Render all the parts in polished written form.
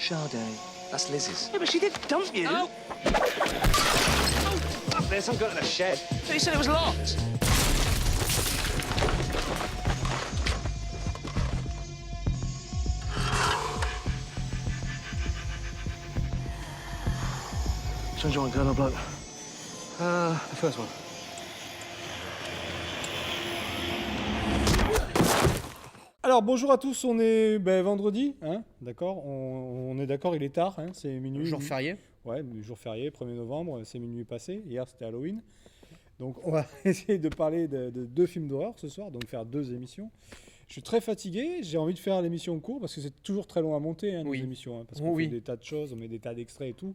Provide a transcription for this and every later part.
Sade. That's Liz's. Yeah, but she did dump you. Oh! Up there, some guy in a shed. He said it was locked. Which one do you want, girl or bloke? The first one. Alors bonjour à tous, on est vendredi, hein, d'accord, on est d'accord, il est tard, hein, c'est minuit. Jour férié. Ouais, jour férié, 1er novembre, c'est minuit passé, hier c'était Halloween. Donc on va essayer de parler de deux films d'horreur ce soir, donc faire deux émissions. Je suis très fatigué, j'ai envie de faire l'émission court parce que c'est toujours très long à monter, hein, nos émissions, hein, parce qu'on fait des tas de choses, on met des tas d'extraits et tout.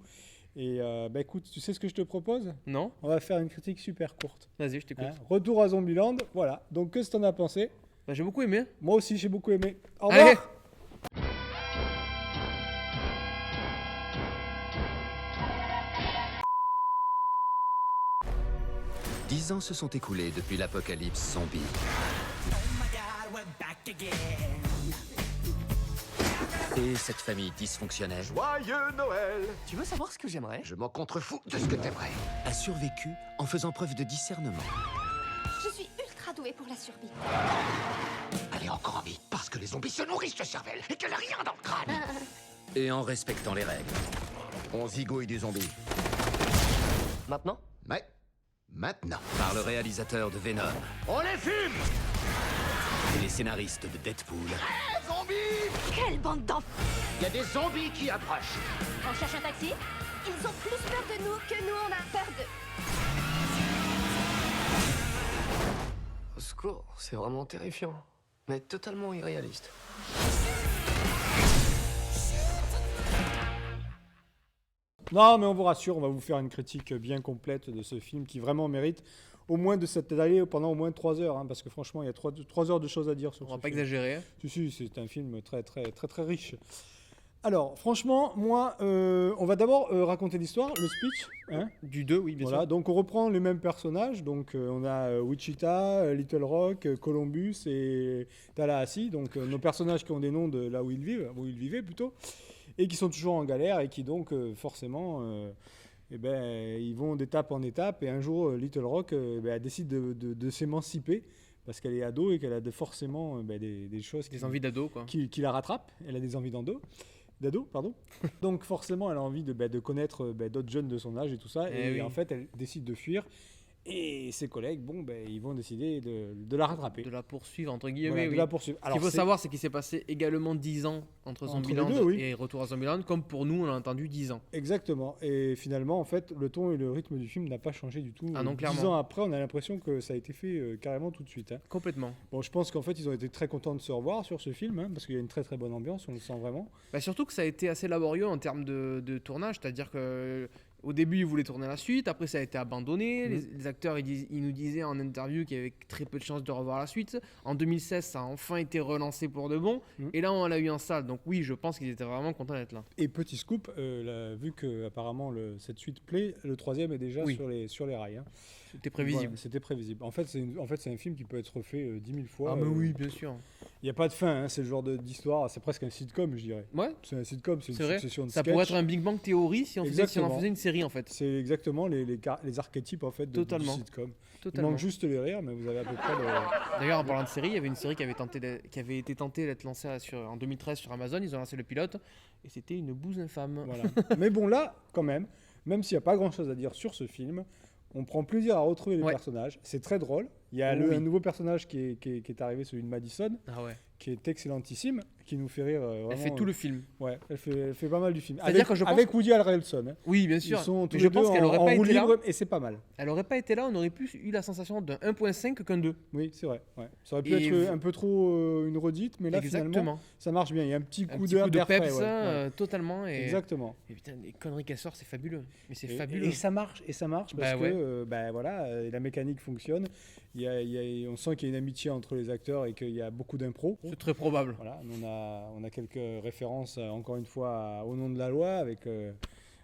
Et écoute, tu sais ce que je te propose ? Non. On va faire une critique super courte. Vas-y, je t'écoute. Hein, retour à Zombieland, voilà. Donc qu'est-ce que t'en as pensé ? Bah, j'ai beaucoup aimé. Moi aussi, j'ai beaucoup aimé. Au revoir. Allez. 10 ans se sont écoulés depuis l'apocalypse zombie. Et cette famille dysfonctionnelle Joyeux Noël! Tu veux savoir ce que j'aimerais? Je m'en contrefous de ce que t'aimerais. a survécu en faisant preuve de discernement. Je suis ultra douée pour la survie. Allez, encore en vie, parce que les zombies se nourrissent de cervelle et qu'elle a rien dans le crâne. Et en respectant les règles. On zigouille des zombies. Maintenant? Mais, maintenant. Par le réalisateur de Venom On les fume! et les scénaristes de Deadpool. Les zombies! Quelle bande d'enfants! Il y a des zombies qui approchent. On cherche un taxi? Ils ont plus peur de nous que nous on a peur d'eux. Au secours, c'est vraiment terrifiant. Mais totalement irréaliste. Non, mais on vous rassure, on va vous faire une critique bien complète de ce film qui vraiment mérite au moins de cette allée pendant au moins 3 heures, hein, parce que franchement, il y a 3 heures de choses à dire sur On ce va pas film. exagérer. Si, c'est un film très riche. Alors, franchement, moi, on va d'abord raconter l'histoire, le speech. Hein, Du 2, oui, bien voilà, sûr. donc on reprend les mêmes personnages. Donc on a Wichita, Little Rock, Columbus et Tallahassee. Donc nos personnages qui ont des noms de là où ils vivent, où ils vivaient plutôt, et qui sont toujours en galère et qui donc forcément, ils vont d'étape en étape. Et un jour, Little Rock elle décide de s'émanciper parce qu'elle est ado et qu'elle a forcément des choses Des envies d'ado, quoi. qui la rattrapent. Elle a des envies d'ado, pardon. Donc forcément, elle a envie de connaître d'autres jeunes de son âge et tout ça. Eh Et oui. en fait, elle décide de fuir. Et ses collègues, ils vont décider de la rattraper. De la poursuivre, entre guillemets. Voilà, de oui. la poursuivre. Ce qu'il faut savoir, c'est qu'il s'est passé également 10 ans entre Zombieland les deux, oui. et Retour à Zombieland, comme pour nous, on a entendu 10 ans. Exactement. Et finalement, en fait, le ton et le rythme du film n'a pas changé du tout. Ah non, 10 clairement. ans après, on a l'impression que ça a été fait carrément tout de suite. Hein. Complètement. Bon, je pense qu'en fait, ils ont été très contents de se revoir sur ce film, hein, parce qu'il y a une très bonne ambiance, on le sent vraiment. Bah, surtout que ça a été assez laborieux en termes de tournage, c'est-à-dire que au début ils voulaient tourner la suite, après ça a été abandonné, les acteurs ils nous disaient en interview qu'il y avait très peu de chances de revoir la suite. En 2016 ça a enfin été relancé pour de bon, et là on l'a eu en salle, donc oui je pense qu'ils étaient vraiment contents d'être là. Et petit scoop, vu que apparemment cette suite plaît, le troisième est déjà sur les rails. Hein. C'était prévisible. Voilà, c'était prévisible. En fait, c'est un film qui peut être refait 10 000 fois. Ah mais oui bien sûr. Il n'y a pas de fin, hein, c'est le genre d'histoire, c'est presque un sitcom, je dirais. Ouais. C'est un sitcom, c'est une vrai. succession de Ça sketchs. pourrait être un Big Bang Theory si on en faisait une série en fait. C'est exactement les archétypes en fait du sitcom. Il manque juste les rires, mais vous avez à peu près le... D'ailleurs, en parlant de série, il y avait une série qui avait été tentée d'être lancée en 2013 sur Amazon. Ils ont lancé le pilote et c'était une bouse infâme. Voilà. Mais bon, là, quand même s'il n'y a pas grand-chose à dire sur ce film, on prend plaisir à retrouver les personnages. C'est très drôle. Il y a un nouveau personnage qui est arrivé, celui de Madison, qui est excellentissime, qui nous fait rire. Vraiment, Elle fait tout le film. Ouais, elle fait pas mal du film. C'est-à-dire que je pense avec Woody Harrelson. Hein. Oui, bien sûr. Ils sont tous Mais les je pense deux qu'elle aurait en pas roue été là. libre et c'est pas mal. Elle aurait pas été là, on aurait plus eu la sensation d'un 1.5 qu'un 2. Oui, c'est vrai. Ouais. Ça aurait pu Et être un peu trop une redite, mais là finalement, ça marche bien. Il y a un petit coup d'air peps, frais, totalement. Et... Exactement. Et putain, les conneries qu'elle sort, c'est fabuleux. Mais c'est Et fabuleux. ça marche parce que la mécanique fonctionne. On sent qu'il y a une amitié entre les acteurs et qu'il y a beaucoup d'impro. C'est très probable. Voilà, on a quelques références encore une fois au nom de la loi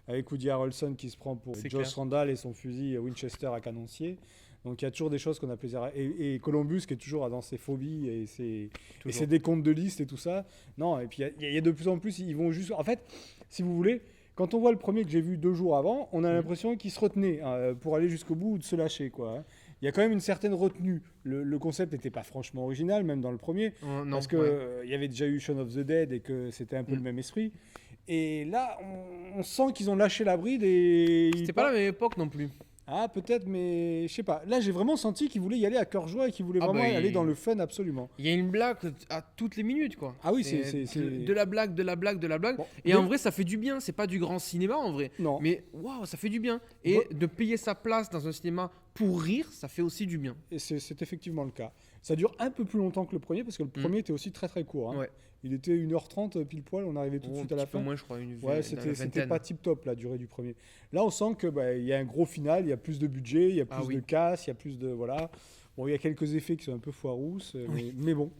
avec Woody Harrelson qui se prend pour Joss Randall et son fusil Winchester à canoncier. Donc il y a toujours des choses qu'on a plaisir à... Et Columbus qui est toujours dans ses phobies et ses Toujours. décomptes de listes et tout ça. Non, et puis il y a de plus en plus, ils vont juste... En fait, si vous voulez, quand on voit le premier que j'ai vu 2 jours avant, on a l'impression qu'il se retenait pour aller jusqu'au bout ou de se lâcher, quoi. Hein. Il y a quand même une certaine retenue. Le concept n'était pas franchement original, même dans le premier, Non, parce que il y avait déjà eu Shaun of the Dead et que c'était un peu le même esprit. Et là, on sent qu'ils ont lâché la bride et... C'était pas la même époque non plus. Ah, peut-être, mais je sais pas. Là, j'ai vraiment senti qu'ils voulaient y aller à cœur joie et qu'ils voulaient vraiment aller dans le fun absolument. Il y a une blague à toutes les minutes, quoi. Ah oui, c'est... de la blague, de la blague, de la blague. Bon, Et en vrai, ça fait du bien. C'est pas du grand cinéma en vrai. Non. Mais waouh, ça fait du bien. Et de payer sa place dans un cinéma pour rire, ça fait aussi du bien. Et c'est effectivement le cas. Ça dure un peu plus longtemps que le premier, parce que le premier était aussi très très court. Hein. Ouais. Il était 1h30 pile poil, on arrivait tout de suite à la fin. moins, je crois. Ouais, c'était pas tip top la durée du premier. Là, on sent que il y a un gros final, il y a plus de budget, il y a plus de casse, il y a plus de voilà. Bon, il y a quelques effets qui sont un peu foirousses, mais bon,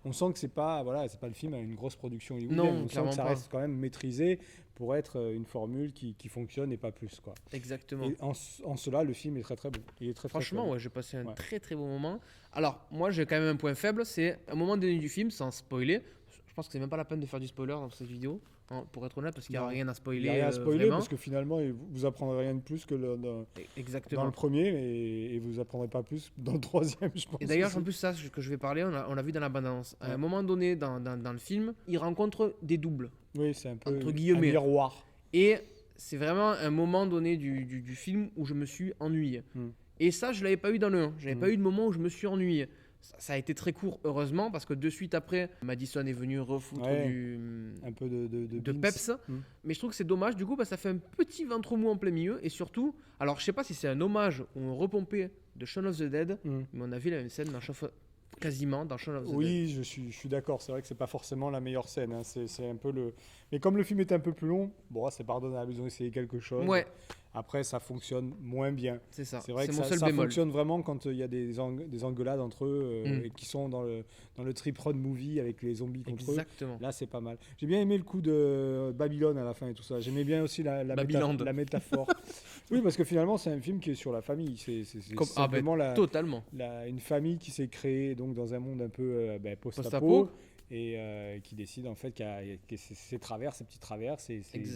on sent que c'est pas le film à une grosse production hollywoodienne. Non, on sent que ça reste quand même maîtrisé pour être une formule qui fonctionne et pas plus quoi. Exactement. Et en cela, le film est très très bon. Il est très Franchement, très ouais, j'ai passé un très très bon moment. Alors, moi, j'ai quand même un point faible, c'est un moment donné du film, sans spoiler. Je pense que c'est même pas la peine de faire du spoiler dans cette vidéo, hein, pour être honnête, parce qu'il n'y a rien à spoiler. Il n'y a rien à spoiler vraiment. parce que finalement, vous apprendrez rien de plus que Exactement. dans le premier et vous apprendrez pas plus dans le troisième, je pense. Et d'ailleurs, aussi. en plus, ça, ce que je vais parler, on l'a vu dans la bande-annonce. À un moment donné, dans le film, il rencontre des doubles. Oui, c'est un peu entre un guillemets. miroir. Et c'est vraiment un moment donné du film où je me suis ennuyé. Et ça, je l'avais pas eu dans le 1. Je n'avais pas eu de moment où je me suis ennuyé. Ça a été très court, heureusement, parce que de suite après, Madison est venu refoutre un peu de beans. peps. Mais je trouve que c'est dommage, du coup, parce que ça fait un petit ventre mou en plein milieu. Et surtout, alors je sais pas si c'est un hommage ou un repompé de Shaun of the Dead, mais on a vu la même scène quasiment dans Shaun of the Dead. Oui, je suis d'accord. C'est vrai que c'est pas forcément la meilleure scène. Hein. C'est un peu le. Mais comme le film est un peu plus long, bon, c'est pardonnable. Ils ont essayé quelque chose. Ouais. Après, ça fonctionne moins bien. C'est ça. C'est vrai que mon seul ça bémol. fonctionne vraiment quand il y a des engueulades entre eux et qui sont dans le trip run movie avec les zombies contre Exactement. eux. Là, c'est pas mal. J'ai bien aimé le coup de Babylone à la fin et tout ça. J'aimais bien aussi la métaphore. Oui, parce que finalement, c'est un film qui est sur la famille. C'est simplement totalement. une famille qui s'est créée donc, dans un monde un peu post-apo. Et qui décide en fait qu'il y a ces petits travers,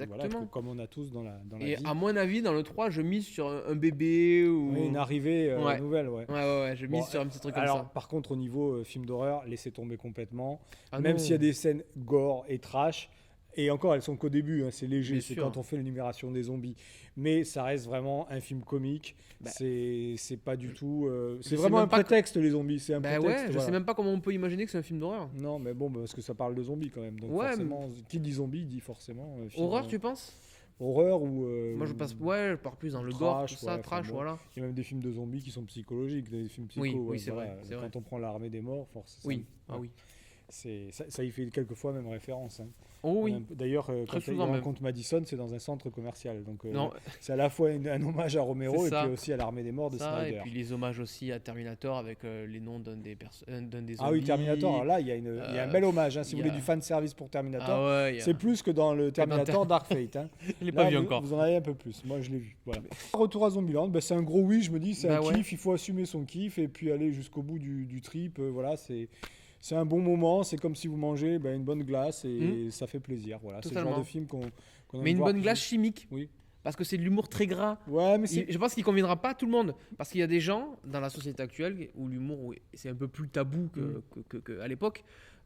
voilà, comme on a tous dans la vie. Et à mon avis, dans le 3, je mise sur un bébé ou une arrivée nouvelle. Ouais, je mise sur un petit truc comme alors, ça. Par contre, au niveau film d'horreur, laissez tomber complètement. Ah Même non. s'il y a des scènes gore et trash, et encore, elles sont qu'au début, hein, c'est léger, Bien c'est sûr. quand on fait l'énumération des zombies. Mais ça reste vraiment un film comique. C'est pas du tout. C'est vraiment un prétexte, les zombies. C'est un prétexte. Je sais même pas comment on peut imaginer que c'est un film d'horreur. Non, mais bon, parce que ça parle de zombies quand même. Donc forcément, qui dit zombie dit forcément. Horreur, tu penses? Horreur ou. Moi, je pars plus dans le gore, tout ça, trash, voilà. Il y a même des films de zombies qui sont psychologiques, des films psycho. Oui, c'est vrai. Quand on prend l'Armée des morts, forcément. Oui, oui. Ça y fait quelquefois même référence. Hein. Oh oui. D'ailleurs, quand il rencontre Madison, c'est dans un centre commercial. Donc, c'est à la fois un hommage à Romero et puis aussi à l'Armée des morts de Snyder. Et puis les hommages aussi à Terminator avec les noms d'un des zombies. Ah oui, Terminator. Alors là, il y a un bel hommage. Hein, si vous voulez du fan service pour Terminator, c'est plus que dans le Terminator Dark Fate. Hein. Je l'ai pas vu encore. Vous en avez un peu plus. Moi, je l'ai vu. Voilà. Retour à Zombieland, c'est un gros oui. Je me dis, c'est un kiff. Il faut assumer son kiff et puis aller jusqu'au bout du trip. Voilà, c'est un bon moment, c'est comme si vous mangez une bonne glace et ça fait plaisir. Voilà, c'est le genre de film qu'on mais une bonne glace chimique. Oui. Parce que c'est de l'humour très gras. Ouais, mais je pense qu'il conviendra pas à tout le monde. Parce qu'il y a des gens dans la société actuelle où l'humour c'est un peu plus tabou qu'à l'époque.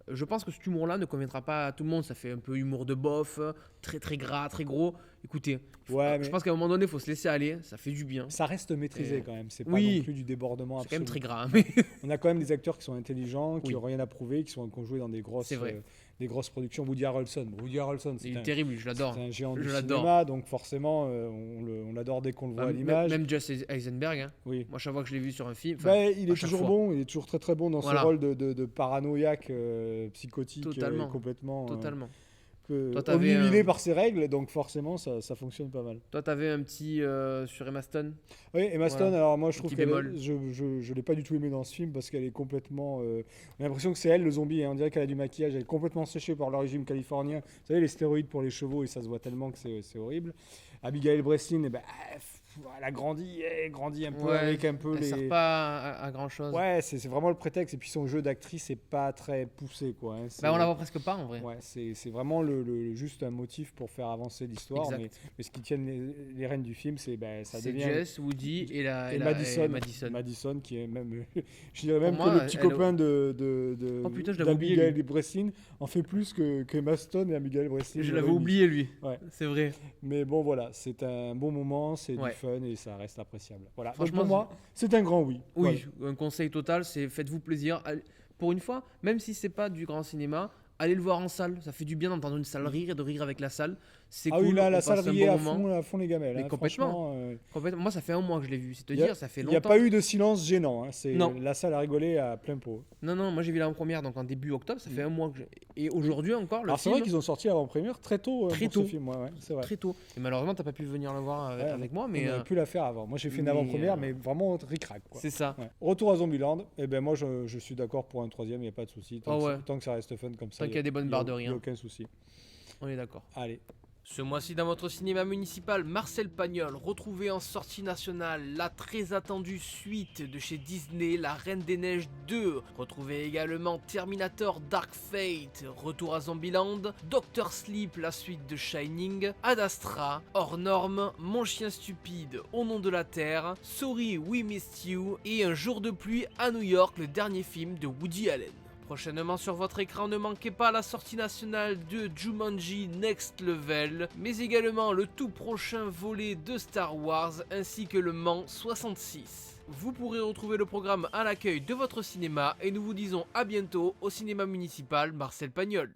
Je pense que cet humour-là ne conviendra pas à tout le monde. Ça fait un peu humour de bof, très très gras, très gros. Écoutez, je pense qu'à un moment donné, il faut se laisser aller. Ça fait du bien. Ça reste maîtrisé quand même. C'est pas non plus du débordement absolu. C'est quand même très gras. Mais... On a quand même des acteurs qui sont intelligents, qui n'ont rien à prouver, qui ont joué dans des grosses productions. Woody Harrelson, c'est terrible, je l'adore. C'est un géant du cinéma, donc forcément, on l'adore dès qu'on le voit à l'image. Même Jesse Eisenberg. Hein. Oui. Moi, chaque fois que je l'ai vu sur un film, il est toujours bon. Il est toujours très très bon dans ce rôle de paranoïaque, psychotique, complètement. Totalement. Omnibulé par ses règles, donc forcément ça fonctionne pas mal. Toi, t'avais un petit sur Emma Stone. Oui, Emma Stone, alors moi je trouve qu'elle je l'ai pas du tout aimé dans ce film parce qu'elle est complètement. On a l'impression que c'est elle le zombie, on dirait qu'elle a du maquillage, elle est complètement séchée par le régime californien. Vous savez, les stéroïdes pour les chevaux, et ça se voit tellement que c'est horrible. Abigail Breslin, elle a grandi un peu Ouais, avec un peu elle les. sert pas à grand chose. Ouais, c'est vraiment le prétexte. Et puis son jeu d'actrice, c'est pas très poussé, quoi. Hein. Bah, on la voit presque pas en vrai. Ouais, c'est vraiment juste un motif pour faire avancer l'histoire. Exact. Mais ce qui tiennent les rênes du film, c'est ça C'est devient. Jess, Woody et Madison, qui est même, je dirais même Pour que moi, le petit elle- copain Oh putain, je l'avais oublié, d'Abigail Breslin en fait plus que Maston et Abigail Breslin. Je l'avais oublié lui. Ouais. C'est vrai. Mais bon, voilà, c'est un bon moment, c'est Ouais. du fun et ça reste appréciable. Voilà. Donc Franchement, pour moi, c'est un grand oui. Oui, un conseil total, c'est faites-vous plaisir. Pour une fois, même si c'est pas du grand cinéma, allez le voir en salle. Ça fait du bien d'entendre une salle rire et de rire avec la salle. C'est Ah cool. oui, là, on la passe salle un riait bon à fond les gamelles. Mais hein. complètement. Franchement, Complètement. Moi, ça fait un mois que je l'ai vu. C'est te y a- dire, ça fait il longtemps. n'y a pas eu de silence gênant. Hein. Non. La salle a rigolé à plein pot. Non, moi j'ai vu la première donc en début octobre. Ça fait un mois que Et aujourd'hui encore, le Alors c'est film. vrai qu'ils ont sorti avant-première très tôt Très pour tôt. ce film. Ouais, c'est vrai. Très tôt. Et malheureusement, t'as pas pu venir le voir Ouais, avec moi, mais on aurait pu la faire avant. Moi j'ai fait une mais, avant-première, mais vraiment ric-rac. Quoi. c'est ça. Ouais. Retour à Zombieland, et ben moi je suis d'accord pour un troisième, il n'y a pas de souci. Tant, Ah que ouais. tant que ça reste fun comme ça. Tant qu'il y a des bonnes barres de Il n'y rire. a aucun souci. On est d'accord. Allez. Ce mois-ci dans votre cinéma municipal, Marcel Pagnol, retrouvé en sortie nationale, la très attendue suite de chez Disney, La Reine des Neiges 2. Retrouvez également Terminator Dark Fate, Retour à Zombieland, Doctor Sleep, la suite de Shining, Ad Astra, Hors Norme, Mon Chien Stupide, Au Nom de la Terre, Sorry We Missed You et Un Jour de Pluie à New York, le dernier film de Woody Allen. Prochainement sur votre écran, ne manquez pas la sortie nationale de Jumanji Next Level, mais également le tout prochain volet de Star Wars ainsi que le Mans 66. Vous pourrez retrouver le programme à l'accueil de votre cinéma et nous vous disons à bientôt au cinéma municipal Marcel Pagnol.